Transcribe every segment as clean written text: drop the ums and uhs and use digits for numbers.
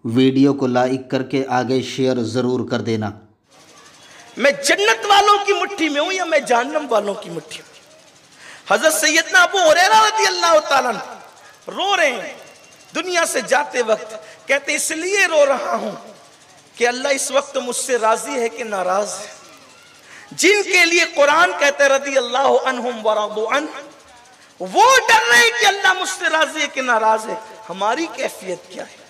Video को like करके आगे शेयर ज़रूर कर देना। मैं जन्नत वालों की मुट्ठी में हूं या मैं जहन्नम वालों की मुट्ठी में? हजरत सैयदना अबू हुरैरा रज़ी अल्लाह तआला अन्हु रो रहे हैं दुनिया से जाते वक्त। कहते इसलिए रो रहा हूं कि अल्लाह इस वक्त मुझसे राजी है कि नाराज है। जिनके लिए कुरान कहते रज़ी अल्लाह अन्हुम व रदू अन, वो डर रहे कि अल्लाह मुझसे राजी है कि नाराज है। हमारी कैफियत क्या है?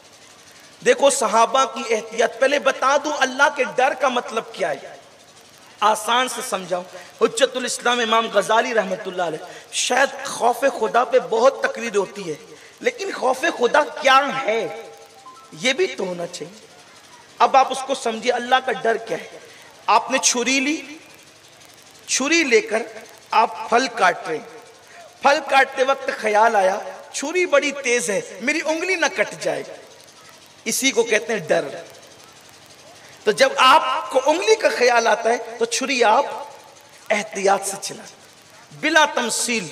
देखो सहाबा की एहतियात। पहले बता दूं अल्लाह के डर का मतलब क्या है, आसान से समझाऊं। हुज्जतुल इस्लाम इमाम गजाली रहमतुल्लाह अलैह, शायद खौफ खुदा पे बहुत तकरीर होती है, लेकिन खौफ खुदा क्या है ये भी तो होना चाहिए। अब आप उसको समझिए, अल्लाह का डर क्या है। आपने छुरी ली, छुरी लेकर आप फल काट रहे, फल काटते वक्त ख्याल आया छुरी बड़ी तेज है, मेरी उंगली ना कट जाए, इसी को कहते हैं डर। तो जब आपको उंगली का ख्याल आता है तो छुरी आप एहतियात से चला, बिला तमसील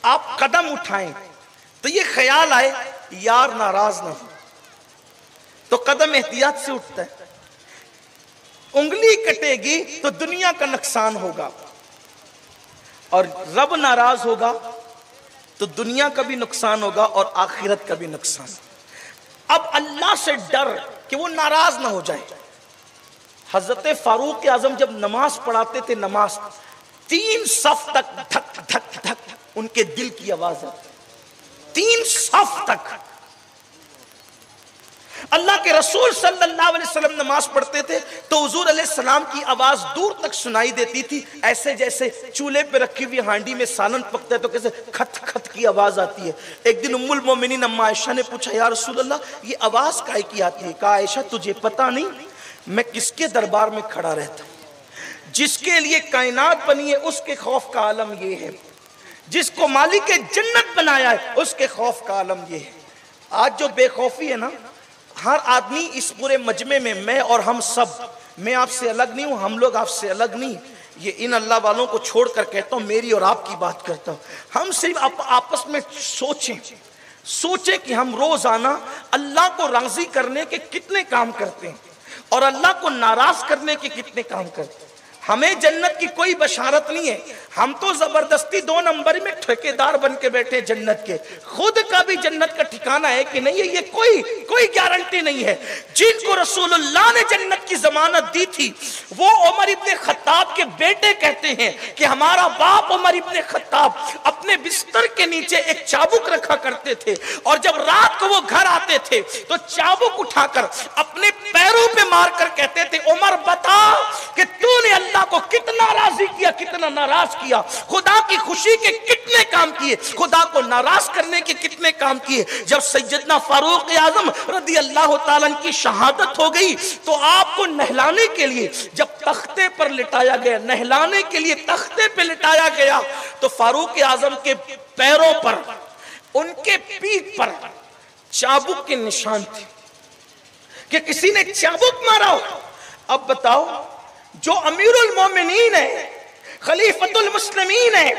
आप कदम उठाएं तो ये ख्याल आए यार नाराज ना हो, तो कदम एहतियात से उठता है। उंगली कटेगी तो दुनिया का नुकसान होगा, और रब नाराज होगा तो दुनिया का भी नुकसान होगा और आखिरत का भी नुकसान। अब अल्लाह से डर कि वो नाराज ना हो जाए। हजरत फारूक आजम जब नमाज पढ़ाते थे, नमाज 3 सफ तक धक धक धक उनके दिल की आवाज आती, 3 सफ तक। अल्लाह के रसूल सल्लल्लाहु अलैहि वसल्लम नमाज पढ़ते थे तो हुजूर अलैहि सलाम की आवाज दूर तक सुनाई देती थी, ऐसे जैसे चूल्हे पे रखी हुई हांडी में सालन पकता है तो कैसे खत खत की आवाज आती है। एक दिन उम्मुल मोमिनीन अम्मा आयशा ने पूछा, या रसूल अल्लाह ये आवाज काहे की आती है? कहा आयशा तुझे पता नहीं मैं किसके दरबार में खड़ा रहता हूं? जिसके लिए कायनात बनी है उसके खौफ का आलम ये है, जिसको मालिक जन्नत बनाया है उसके खौफ का आलम ये है। आज जो बेखौफी है ना, हर आदमी इस पूरे मजमे में, मैं और हम सब, मैं आपसे अलग नहीं हूं, हम लोग आपसे अलग नहीं, ये इन अल्लाह वालों को छोड़कर कहता हूं, मेरी और आपकी बात करता हूं। हम सिर्फ आपस में सोचें कि हम रोजाना अल्लाह को राजी करने के कितने काम करते हैं और अल्लाह को नाराज करने के कितने काम करते हैं। हमें जन्नत की कोई बशारत नहीं है, हम तो जबरदस्ती 2 नंबर में ठेकेदार बन के बैठे जन्नत के। खुद का भी जन्नत का ठिकाना है कि नहीं है ये कोई गारंटी नहीं है। जिनको रसूलुल्लाह ने जन्नत की जमानत दी थी वो उमर इब्ने खत्ताब के बेटे कहते हैं कि हमारा बाप उमर इब्ने खत्ताब अपने बिस्तर के नीचे एक चाबुक रखा करते थे, और जब रात को वो घर आते थे तो चाबुक उठाकर अपने पैरों पे मारकर कहते थे, उमर बता कि तूने अल्लाह को कितना राजी किया, कितना नाराज किया, खुदा की खुशी के कितने काम किए, खुदा को नाराज करने के कितने काम किए। जब सैयदना फारूक आजम रज़ी अल्लाह तआला की शहादत हो गई तो आपको नहलाने के लिए जब तख्ते पर लिटाया गया, नहलाने के लिए तख्ते पे लिटाया गया, तो फारूक आजम के पैरों पर, उनके पीठ पर चाबुक के निशान थे कि किसी ने चाबुक मारा हो। अब बताओ, जो अमीरुल मोमिनीन है, खलीफतुल मुस्लिमीन है,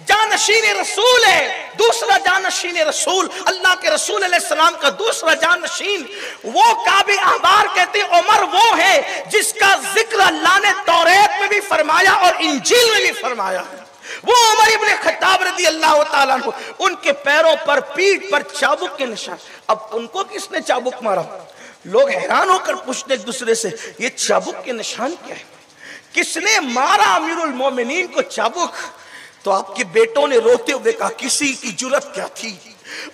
जानशीन रसूल है, दूसरा जानशीन रसूल, अल्लाह के रसूल अलैहि सलाम का दूसरा जानशीन, वो काबे अहबार कहते हैं उमर वो है जिसका जिक्र अल्लाह ने तौरात में भी फरमाया और इंजील में भी फरमाया। वो उमर इब्ने खत्ताब रज़ी अल्लाह तआला अन्हु, उनके पैरों पर, पीठ पर चाबुक के निशान। अब उनको किसने चाबुक मारा? लोग हैरान होकर पूछते एक दूसरे से, ये चाबुक के निशान क्या है? किसने मारा अमीरुल मोमिनीन को चाबुक? तो आपके बेटों ने रोते हुए कहा, किसी की जुर्रत क्या थी,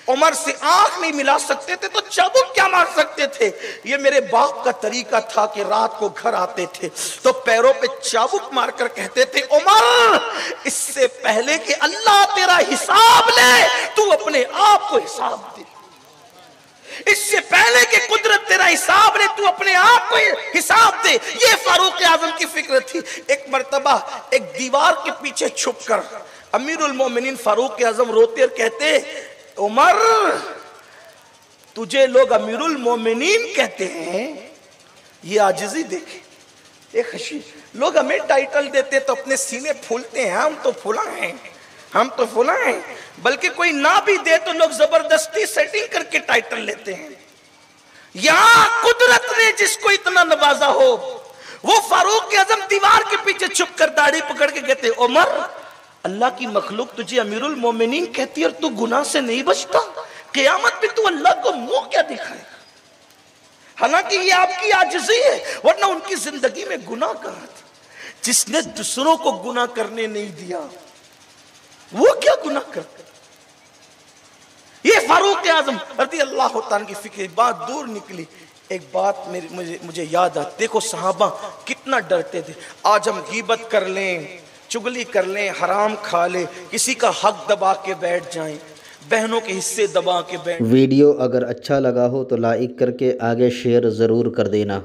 उमर से आंख नहीं मिला सकते थे तो चाबुक क्या मार सकते थे? ये मेरे बाप का तरीका था कि रात को घर आते थे तो पैरों पे चाबुक मारकर कहते थे, उमर इससे पहले कि अल्लाह तेरा हिसाब ले तू अपने आप को हिसाब दे, इससे पहले कि कुदरत तेरा हिसाब ले तू अपने आप को हिसाब दे। ये फारूक आजम की फिक्र थी। एक मर्तबा एक दीवार के पीछे छुपकर अमीरुल मोमिनीन फारूक आजम रोते और कहते, उमर तुझे लोग अमीरुल मोमिनीन कहते हैं, ये आजिज़ी देखे। एक हशी लोग हमें टाइटल देते तो अपने सीने फूलते हैं, हम तो फूला हैं, हम तो फूला हैं। बल्कि कोई ना भी दे तो लोग जबरदस्ती सेटिंग करके टाइटल लेते हैं। यहां कुदरत ने जिसको इतना नवाजा हो, वो फारूक आजम दीवार के पीछे छुप कर दाढ़ी पकड़ के कहते, उमर अल्लाह की मखलूक तुझे अमीरुल मोमिनीन कहती है और तू गुनाह से नहीं बचता, क़यामत में तू अल्लाह को मुंह क्या दिखाएगा? हालांकि ये आपकी आजिज़ी है, वरना उनकी जिंदगी में गुनाह कहां था? जिसने दूसरों को गुनाह करने नहीं दिया वो क्या गुनाह करते? ये फारूक आजम रज़ी अल्लाह तआला की फिक्र। बात दूर निकली, एक बात मुझे याद आती। देखो सहाबा कितना डरते थे, आज हम गीबत कर लें, चुगली कर लें, हराम खा ले, किसी का हक दबा के बैठ जाएं, बहनों के हिस्से दबा के बैठ। वीडियो अगर अच्छा लगा हो तो लाइक करके आगे शेयर ज़रूर कर देना।